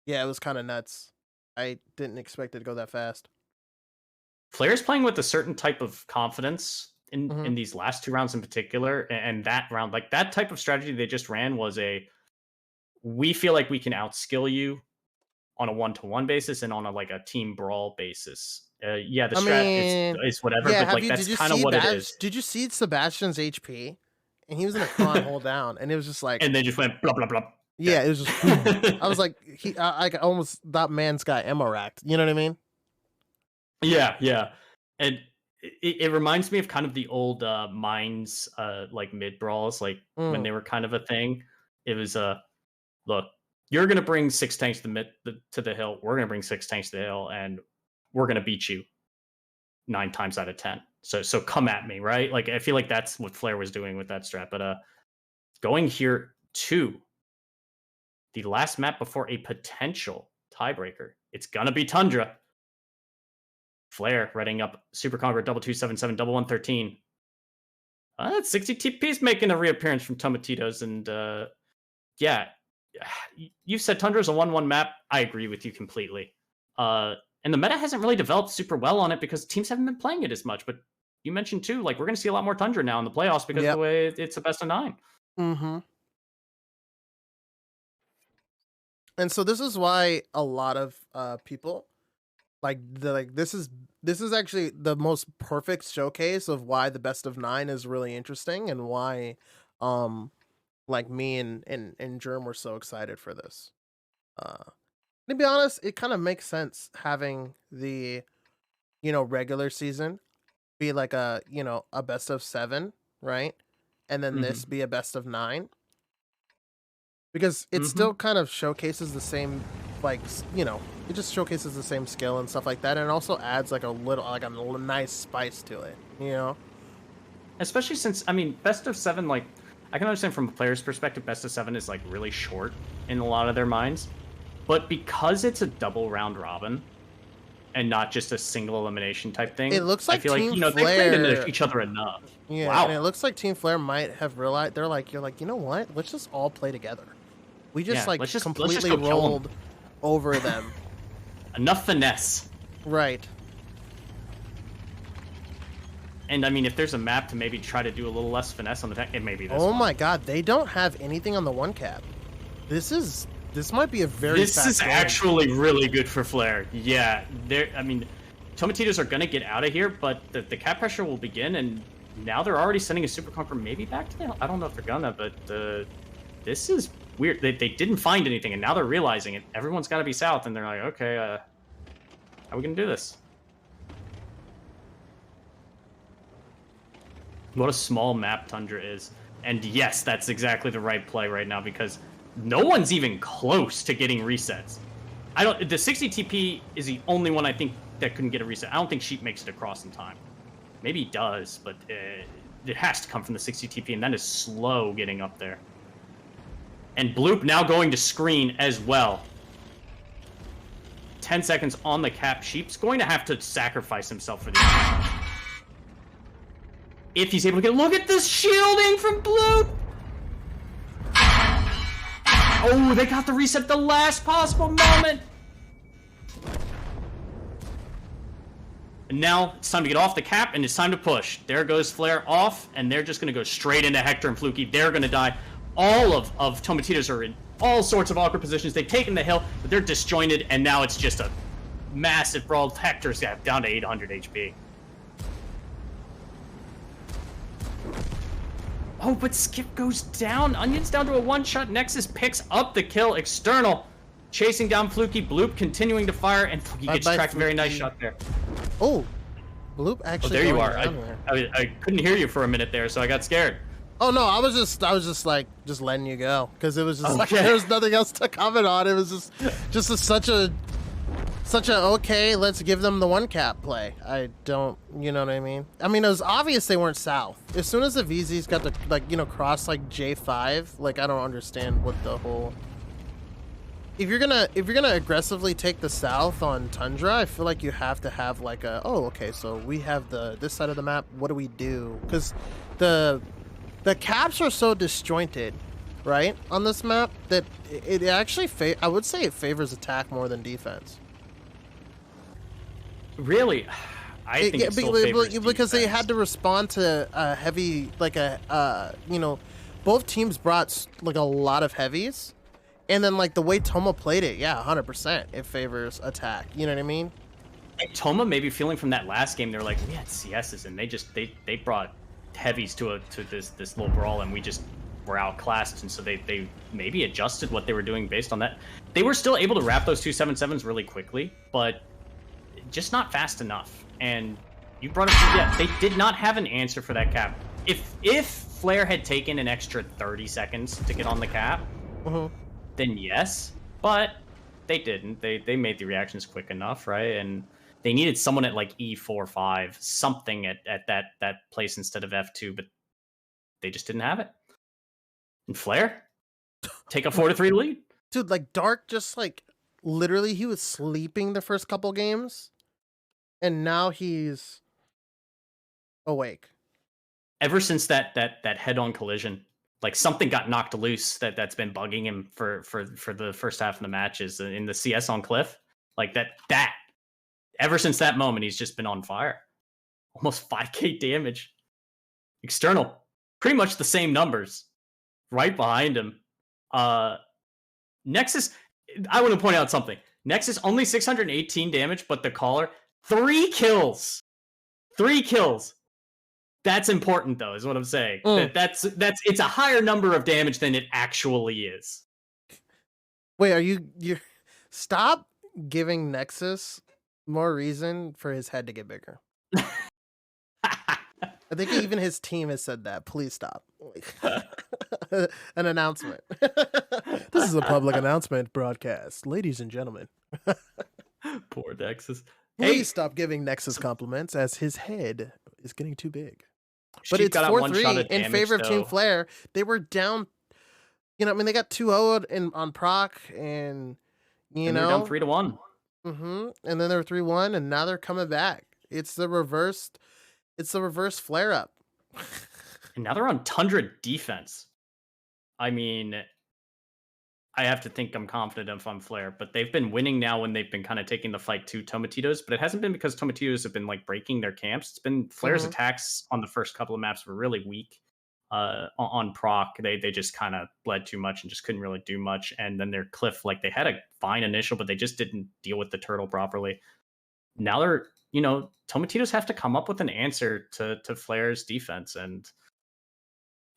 Yeah, it was kind of nuts. I didn't expect it to go that fast. Flair's playing with a certain type of confidence Hmm. in these last 2 rounds in particular, and that round, like, that type of strategy they just ran was we feel like we can outskill you on a one-to-one basis and on like, a team brawl basis. Yeah, the I strat mean, is whatever, yeah. but, like, that's Did you kinda see what it is. Did you see Sebastian's HP? And he was in a cron hold down, and it was just like, And they just went blah, blah, blah, yeah, dead. it was just boom. I was like, I almost that man's got ammo racked. You know what I mean? Yeah, yeah. And it reminds me of kind of the old, Mines, like, mid brawls, like, when Mm. they were kind of a thing. It was, "Look, you're gonna bring 6 tanks to the hill, we're gonna bring 6 tanks to the hill, and we're gonna beat you 9 times out of 10. So come at me," right? Like, I feel like that's what Flair was doing with that strat, but, going here to the last map before a potential tiebreaker, it's gonna be Tundra. Flair readying up Super Conqueror 2277 1113. 60 TP's making a reappearance from Tomatitos, and yeah, you said Tundra's a 1-1 map. I agree with you completely. And the meta hasn't really developed super well on it because teams haven't been playing it as much. But you mentioned too, like, we're going to see a lot more Tundra now in the playoffs because of the Yep. way it's a best of 9. Mm-hmm. And so this is why a lot of people this is actually the most perfect showcase of why the best of 9 is really interesting, and why um like me and Germ were so excited for this. Uh to be honest, it kind of makes sense having the regular season be like a best of 7, right? And then this Mm-hmm. be a best of 9, because it Mm-hmm. still kind of showcases the same, like, it just showcases the same skill and stuff like that, and it also adds like a nice spice to it. Especially since, I mean, best of 7, like, I can understand from a player's perspective, best of 7 is like really short in a lot of their minds. But because it's a double round robin and not just a single elimination type It thing, looks I like feel like, Team they played into Flare, each other enough. yeah, and it Wow. looks like Team Flare might have realized, you're like, you know what? Let's just all play together. We just Yeah, like let's just completely go kill them. rolled over them. Enough finesse. Right. And I mean, if there's a map to maybe try to do a little less finesse on the tank, it may be this Oh one. my god, they don't have anything on the one cap. This might be a very This fast is game. actually really good for Flair. Yeah, I mean, Tomatitos are going to get out of here, but the cap pressure will begin, and now they're already sending a Super Conqueror maybe back to the hill. I don't know if they're gonna, but this is weird. They didn't find anything, and now they're realizing it. Everyone's got to be south, and they're like, okay, how are we going to do this? What a small map Tundra is. And yes, that's exactly the right play right now, because no one's even close to getting resets. The 60 TP is the only one I think that couldn't get a reset. I don't think Sheep makes it across in time. Maybe he does, but it has to come from the 60 TP, and that is slow getting up there. And Bloop now going to screen as well. 10 seconds on the cap. Sheep's going to have to sacrifice himself for the end. If he's able to get, look at this shielding from Bloop. Oh, they got the reset at the last possible moment. And now it's time to get off the cap, and it's time to push. There goes Flair off, and they're just going to go straight into Hector and Fluky. They're going to die. All of Tomatitos are in all sorts of awkward positions. They've taken the hill, but they're disjointed, and now it's just a massive brawl. Hector's got down to 800 HP. Oh, but Skip goes down. Onion's down to a one-shot. Nexus picks up the kill. External chasing down Fluky. Bloop continuing to fire, and Fluky gets tracked. Very nice shot there. Oh, Bloop actually. Oh, there you are. I couldn't hear you for a minute there, so I got scared. Oh no, I was just like letting you go, because it was just like Okay. there was nothing else to comment on. It was such a okay, let's give them the one cap play. I don't, you know what I mean? I mean, it was obvious they weren't south. As soon as the VZs got to cross like J5, like, I don't understand what the whole. If you're gonna aggressively take the south on Tundra, I feel like you have to have like okay, so we have this side of the map. What do we do? Because the caps are so disjointed. right, on this map, that it actually, I would say it favors attack more than defense. Really? I think it still favors because they defense. had to respond to a heavy, like you know, both teams brought like a lot of heavies, and then like the way Toma played it, yeah, 100%, it favors attack. You know what I mean? And Toma maybe feeling from that last game, they're like, we had CSs, and they brought heavies to this little brawl, and we just were outclassed, and so they maybe adjusted what they were doing based on that. They were still able to wrap those 277s really quickly, but just not fast enough. And you brought up, yeah, they did not have an answer for that cap. If Flare had taken an extra 30 seconds to get on the cap, then yes, but they didn't. They made the reactions quick enough, right? And they needed someone at like E4-5, something at that place instead of F2, but they just didn't have it. And Flare, take a 4-3 lead. Dude, like Dark just like literally he was sleeping the first couple games, and now he's awake. Ever since that head-on collision, like something got knocked loose that's been bugging him for the first half of the matches in the CS on Cliff. Like that. Ever since that moment, he's just been on fire. Almost 5k damage. External, pretty much the same numbers. Right behind him. Nexus, I want to point out something. Nexus only 618 damage, but the caller 3 kills. 3 kills. That's important, though, is what I'm saying. That's it's a higher number of damage than it actually is. Wait, are you stop giving Nexus more reason for his head to get bigger? I think even his team has said that. Please stop. An announcement. This is a public announcement broadcast, ladies and gentlemen. Poor Nexus. Please stop giving Nexus compliments, as his head is getting too big. But it's 4-3 in favor of Team Flare. They were down, you know, I mean, they got 2-0 on proc, and you know, they're down 3-1. And then they're 3-1, and now they're coming back. It's the reverse flare up. And now they're on Tundra defense. I mean, I have to think I'm confident if I'm Flare, but they've been winning now when they've been kind of taking the fight to Tomatitos, but it hasn't been because Tomatitos have been like breaking their camps. It's been Flare's attacks on the first couple of maps were really weak. On proc, they just kind of bled too much and just couldn't really do much. And then their Cliff, like they had a fine initial, but they just didn't deal with the turtle properly. Now they're, you know, Tomatitos have to come up with an answer to Flare's defense. And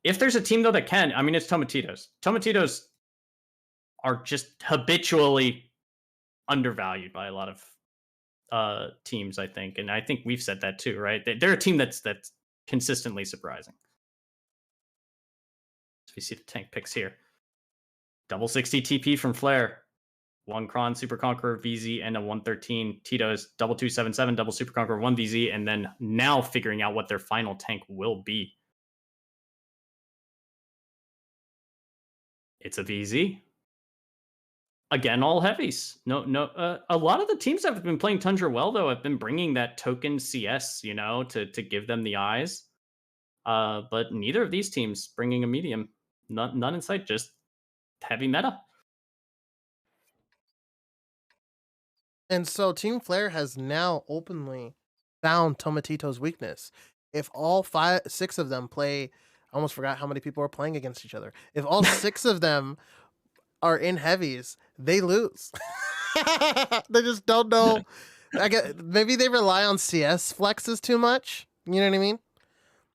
if there's a team though that can, I mean, it's Tomatitos. Tomatitos are just habitually undervalued by a lot of teams, I think. And I think we've said that too, right? They're a team that's consistently surprising. So we see the tank picks here. Double 60 TP from Flare. 1 Kron, Super Conqueror, VZ, and a 113 Tito's double 277, double Super Conqueror, 1 VZ, and then now figuring out what their final tank will be. It's a VZ. Again, all heavies. No. A lot of the teams that have been playing Tundra well, though, have been bringing that token CS, you know, to give them the eyes. But neither of these teams bringing a medium. None in sight, just heavy meta. And so Team Flare has now openly found Tomatito's weakness. If all 6 of them play, I almost forgot how many people are playing against each other. If all 6 of them are in heavies, they lose. They just don't know. Maybe they rely on CS flexes too much. You know what I mean?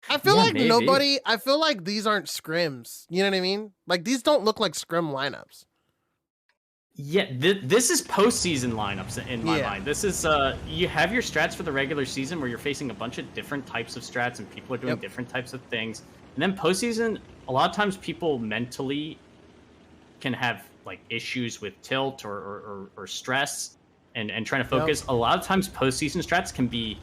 I feel like maybe. I feel like these aren't scrims. You know what I mean? Like these don't look like scrim lineups. Yeah, this is postseason lineups in my mind. This is you have your strats for the regular season where you're facing a bunch of different types of strats and people are doing different types of things. And then postseason, a lot of times people mentally can have like issues with tilt or stress and trying to focus. A lot of times postseason strats can be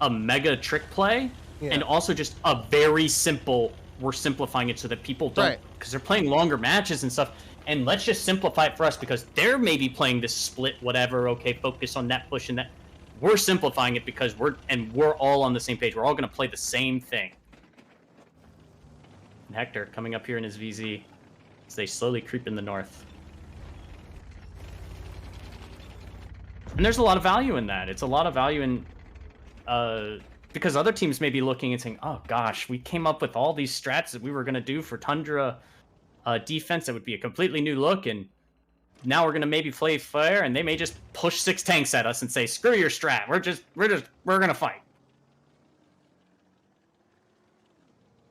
a mega trick play and also just a very simple, we're simplifying it so that people don't, because they're playing longer matches and stuff. And let's just simplify it for us because they're maybe playing this split, whatever. Okay, focus on that push and that. We're simplifying it because we're all on the same page. We're all going to play the same thing. And Hector coming up here in his VZ. as they slowly creep in the north. And there's a lot of value in that. It's a lot of value in because other teams may be looking and saying, oh gosh, we came up with all these strats that we were going to do for Tundra defense that would be a completely new look, and now we're going to maybe play fair, and they may just push 6 tanks at us and say, screw your strat, we're going to fight.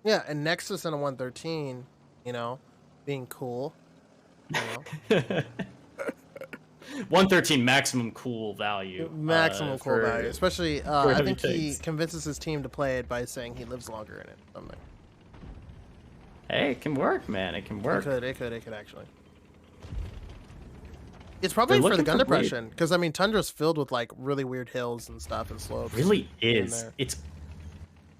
Yeah, and Nexus in a 113, you know, being cool. You know? 113 maximum cool value. Maximum cool value. Especially, I think he convinces his team to play it by saying he lives longer in it. Something. Hey, it can work, man. It can work. It could actually. It's probably for the gun depression, because I mean, Tundra's filled with like really weird hills and stuff and slopes. Really is. It's.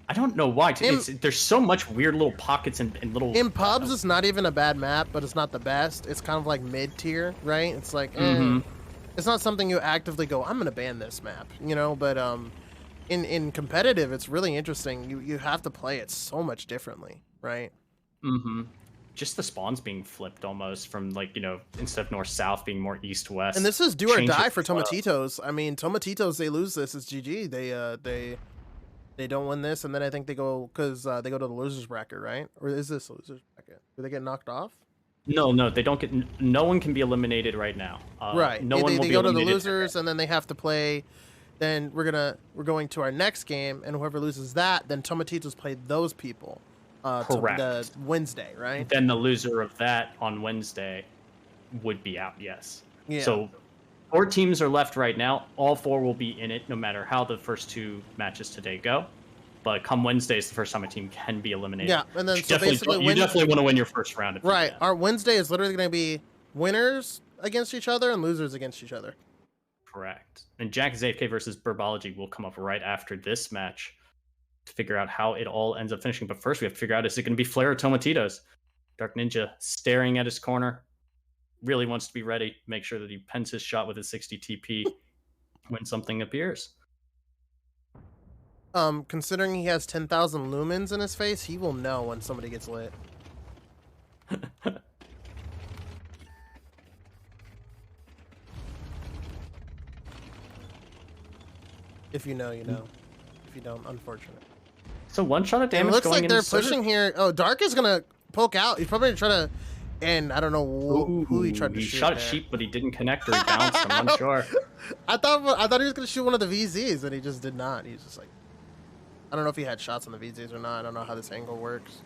I don't know why. There's so much weird little pockets and little. In pubs, it's not even a bad map, but it's not the best. It's kind of like mid tier, right? It's like, it's not something you actively go, I'm gonna ban this map, you know. But in competitive, it's really interesting. You have to play it so much differently, right? Just the spawns being flipped almost from, like, you know, instead of north-south being more east-west. And this is do or die for Tomatitos. I mean, Tomatitos, they lose this, it's GG. They don't win this, and then I think they go, because they go to the losers bracket, right? Or is this a losers bracket? Do they get knocked off? No, they don't get. No one can be eliminated right now. Right. No one will they be go to the eliminated losers, and then they have to play. Then we're going to our next game, and whoever loses that, then Tomatitos play those people. Correct. The Wednesday, right? Then the loser of that on Wednesday would be out. Yes. Yeah. So 4 teams are left right now. All 4 will be in it, no matter how the first 2 matches today go. But come Wednesday is the first time a team can be eliminated. Yeah, and then you definitely want to win your first round. If right. You can. Our Wednesday is literally going to be winners against each other and losers against each other. Correct. And Jack AFK versus Burbology will come up right after this match to figure out how it all ends up finishing. But first, we have to figure out, is it going to be Flare or Tomatitos? Dark Ninja staring at his corner, really wants to be ready, make sure that he pens his shot with his 60 TP when something appears. Considering he has 10,000 lumens in his face, he will know when somebody gets lit. If you know, you know. If you don't, unfortunate. So one shot of damage. It looks going like they're pushing here. Oh, Dark is gonna poke out. He's probably gonna try to, and I don't know who he tried to shoot. He shot a sheep, but he didn't connect, or he bounced. I'm unsure. I thought he was gonna shoot one of the VZs, and he just did not. He's just like, I don't know if he had shots on the VZs or not. I don't know how this angle works.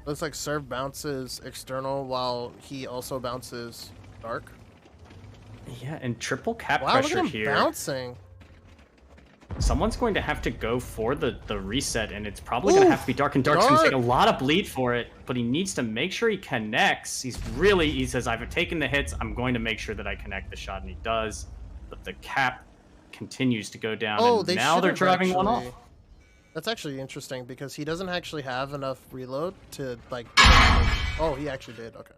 Looks like Serve bounces external while he also bounces Dark. Yeah, and triple cap wow, pressure look at him here. Bouncing. Someone's going to have to go for the reset, and it's probably going to have to be Dark. And Dark's going to take a lot of bleed for it, but he needs to make sure he connects. He says, I've taken the hits. I'm going to make sure that I connect the shot, and he does. But the cap continues to go down, and now they're driving one off. That's actually interesting, because he doesn't actually have enough reload to, like... Oh, he actually did. Okay.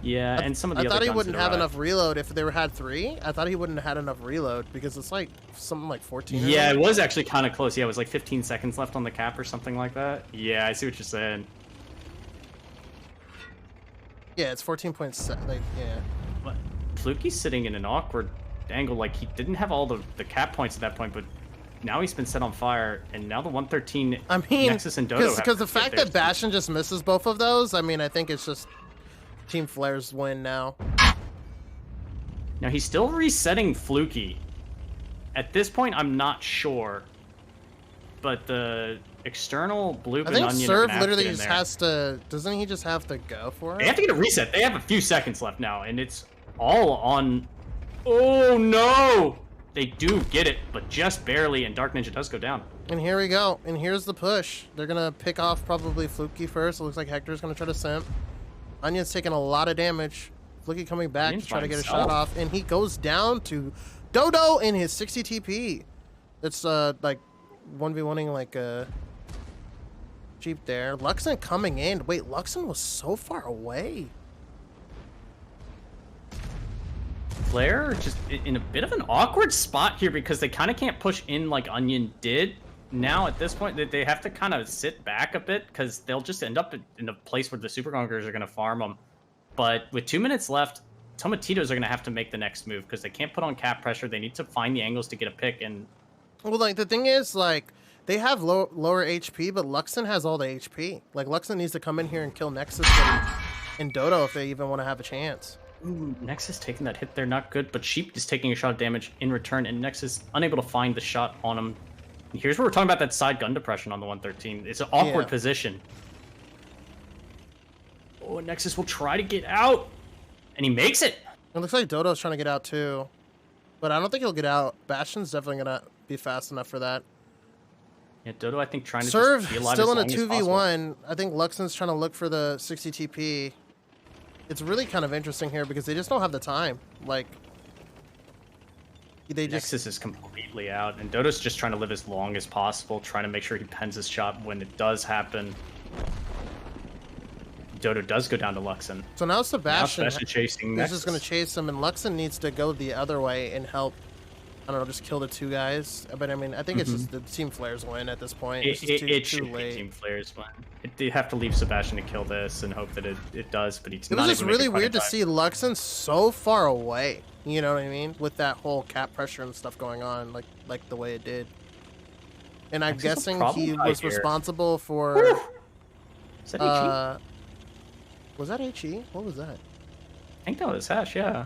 Yeah, and some of the other I thought he guns wouldn't have enough reload if they had 3. I thought he wouldn't have had enough reload because it's like something like 14. Yeah, it was actually kind of close. Yeah, it was like 15 seconds left on the cap or something like that. Yeah, I see what you're saying. Yeah, it's 14.7. Like, yeah. But Fluky's sitting in an awkward angle. Like, he didn't have all the cap points at that point, but now he's been set on fire, and now the 113 Nexus and Dodo because the fact that Bastion just misses both of those, I mean, I think it's just Team Flare's win now. Now he's still resetting Fluky. At this point, I'm not sure, but the external Bloop and Onion. I think Serve literally just has to. Doesn't he just have to go for it? They have to get a reset. They have a few seconds left now, and it's all on. Oh no! They do get it, but just barely, and Dark Ninja does go down. And here we go. And here's the push. They're gonna pick off probably Fluky first. It looks like Hector's gonna try to simp. Onion's taking a lot of damage. Fluky coming back to try to get a shot off, and he goes down to Dodo in his 60 TP. That's like 1v1ing like cheap there. Luxon coming in. Wait, Luxon was so far away. Flare just in a bit of an awkward spot here because they kind of can't push in like Onion did. now at this point they have to kind of sit back a bit because they'll just end up in a place where the Super Conquerors are going to farm them. But with 2 minutes left, Tomatitos are going to have to make the next move because they can't put on cap pressure. They need to find the angles to get a pick. And well, like the thing is, like they have lower HP, but Luxon has all the HP. Like Luxon needs to come in here and kill Nexus and Dodo if they even want to have a chance. Ooh, Nexus taking that hit there, not good. But Sheep is taking a shot of damage in return, and Nexus unable to find the shot on him. And here's where we're talking about that side gun depression on the 113. It's an awkward position. Oh, Nexus will try to get out. And he makes it. It looks like Dodo's trying to get out too. But I don't think he'll get out. Bastion's definitely going to be fast enough for that. Yeah, Dodo, I think, trying to Serve just be alive still in a as long as 2v1. I think Luxon's trying to look for the 60 TP. It's really kind of interesting here because they just don't have the time. Like, they just... Nexus is completely out, and Dodo's just trying to live as long as possible, trying to make sure he pens his shot when it does happen. Dodo does go down to Luxon. So now Sebastian chasing Nexus. He's just going to chase him, and Luxon needs to go the other way and help, I don't know, just kill the two guys. But I mean, I think it's just the Team Flares win at this point. It's just too late. Be Team Flares win. They have to leave Sebastian to kill this and hope that it does, but he's not. It was just really weird to see Luxon so far away. You know what I mean? With that whole cap pressure and stuff going on, like the way it did. And I'm guessing he was responsible for. Is that HE? Was that HE? What was that? I think that was Hash, yeah.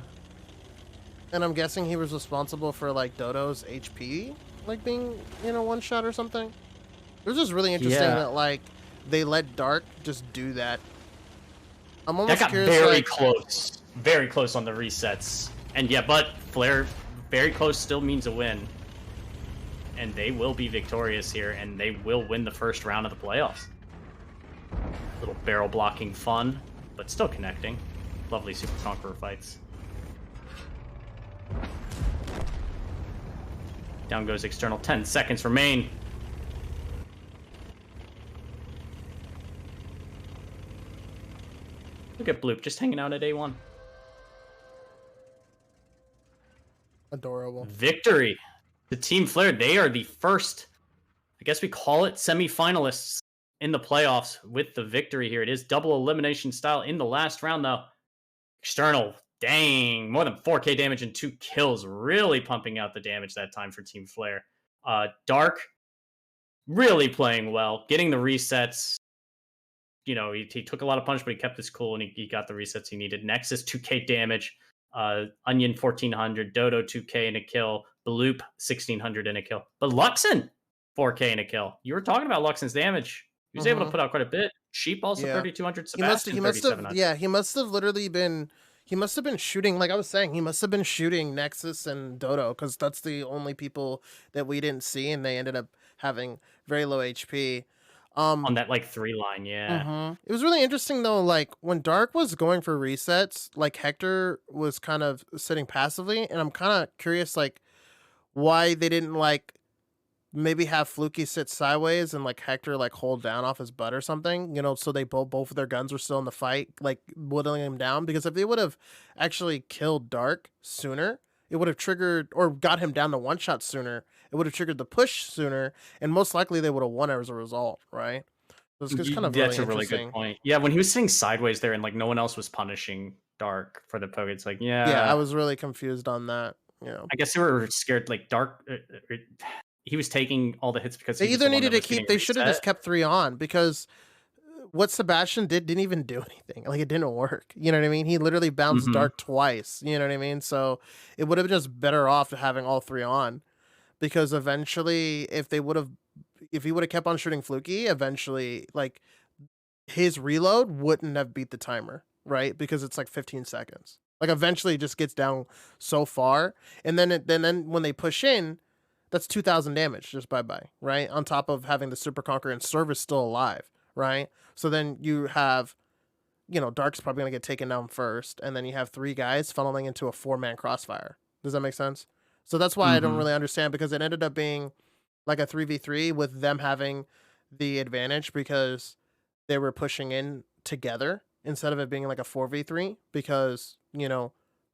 And I'm guessing he was responsible for like Dodo's HP, like being, you know, one shot or something. It was just really interesting that like they let Dark just do that. I'm almost that got curious, very close on the resets, and yeah, but Flare very close still means a win, and they will be victorious here, and they will win the first round of the playoffs. Little barrel blocking fun, but still connecting. Lovely Super Conqueror fights. Down goes external. 10 seconds remain. Look at Bloop just hanging out at A1. Adorable. Victory. The Team Flare, they are the first, I guess we call it, semi-finalists in the playoffs with the victory here. It is double elimination style in the last round, though. External, dang, more than 4k damage and 2 kills. Really pumping out the damage that time for Team Flare. Dark, really playing well, getting the resets. You know, he took a lot of punch, but he kept his cool, and he got the resets he needed. Nexus, 2k damage. Onion, 1400. Dodo, 2k and a kill. Bloop, 1600 and a kill. But Luxon, 4k and a kill. You were talking about Luxon's damage. He was able to put out quite a bit. Sheep also 3200. Sebastian, he must have 3700. Yeah, he must have literally been. He must have been shooting, like I was saying, he must have been shooting Nexus and Dodo, because that's the only people that we didn't see, and they ended up having very low HP. On that, like, 3 line, yeah. It was really interesting, though, like, when Dark was going for resets, like, Hector was kind of sitting passively, and I'm kind of curious, like, why they didn't, like, maybe have Fluky sit sideways and like Hector like hold down off his butt or something, you know, so they both of their guns were still in the fight, like whittling him down. Because if they would have actually killed Dark sooner, it would have triggered, or got him down to one shot sooner, it would have triggered the push sooner, and most likely they would have won as a result, right? So it's just kind of that's a really good point. Yeah, when he was sitting sideways there and like no one else was punishing Dark for the poke, it's like I was really confused on that. You know, I guess they were scared like Dark. He was taking all the hits because they either needed to keep. They should have just kept 3 on, because what Sebastian didn't even do anything. Like, it didn't work. You know what I mean? He literally bounced Dark twice. You know what I mean? So it would have been just better off having all 3 on, because eventually, if he would have kept on shooting Fluky, eventually, like, his reload wouldn't have beat the timer, right? Because it's like 15 seconds. Like, eventually, it just gets down so far, and then when they push in, that's 2,000 damage, just bye-bye, right? On top of having the Super Conqueror and Service still alive, right? So then you have, you know, Dark's probably going to get taken down first, and then you have 3 guys funneling into a 4-man crossfire. Does that make sense? So that's why I don't really understand, because it ended up being like a 3v3 with them having the advantage because they were pushing in together instead of it being like a 4v3, because, you know,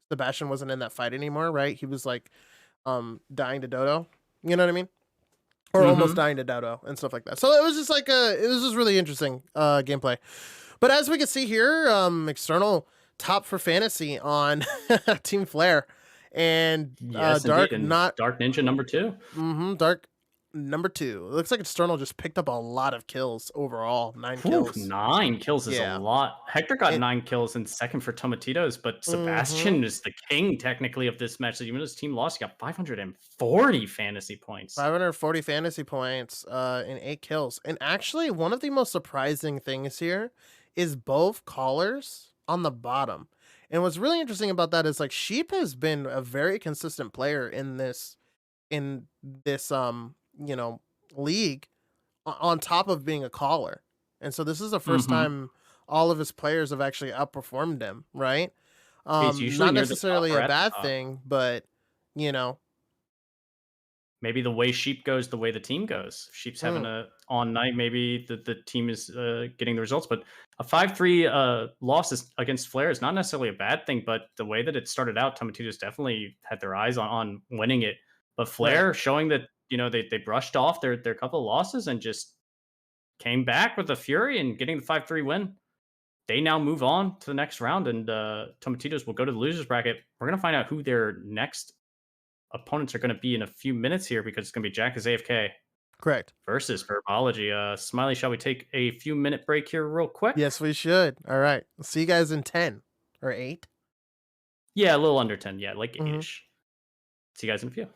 Sebastian wasn't in that fight anymore, right? He was like dying to Dodo. You know what I mean? or almost dying to Dodo and stuff like that. So it was just like it was just really interesting gameplay. But as we can see here, external top for fantasy on Team Flare, and Yes, Dark indeed. And not Dark Ninja number 2. Dark number 2. It looks like external just picked up a lot of kills overall. 9 Ooh, kills. 9 kills is Yeah. a lot. Hector got And- 9 kills in second for Tomatitos, but Sebastian is the king technically of this match. So even though his team lost, he got 540 fantasy points. 540 fantasy points and 8 kills. And actually, one of the most surprising things here is both callers on the bottom. And what's really interesting about that is like Sheep has been a very consistent player in this league on top of being a caller. And so this is the first time all of his players have actually outperformed him, right? He's usually Not near the necessarily top or a at the bad top. thing, but Maybe the way Sheep goes, the way the team goes. If Sheep's having a on night, maybe the team is getting the results. But a 5-3 loss against Flare is not necessarily a bad thing, but the way that it started out, Tomatitos definitely had their eyes on winning it. But Flare showing that, they brushed off their couple of losses and just came back with a fury and getting the 5-3 win. They now move on to the next round, and Tomatitos will go to the losers bracket. We're going to find out who their next opponents are going to be in a few minutes here, because it's going to be Jack is AFK. Correct. Versus Verbology. Smiley, shall we take a few minute break here real quick? Yes, we should. All right. We'll see you guys in 10 or 8. Yeah, a little under 10. Yeah, like 8-ish. See you guys in a few.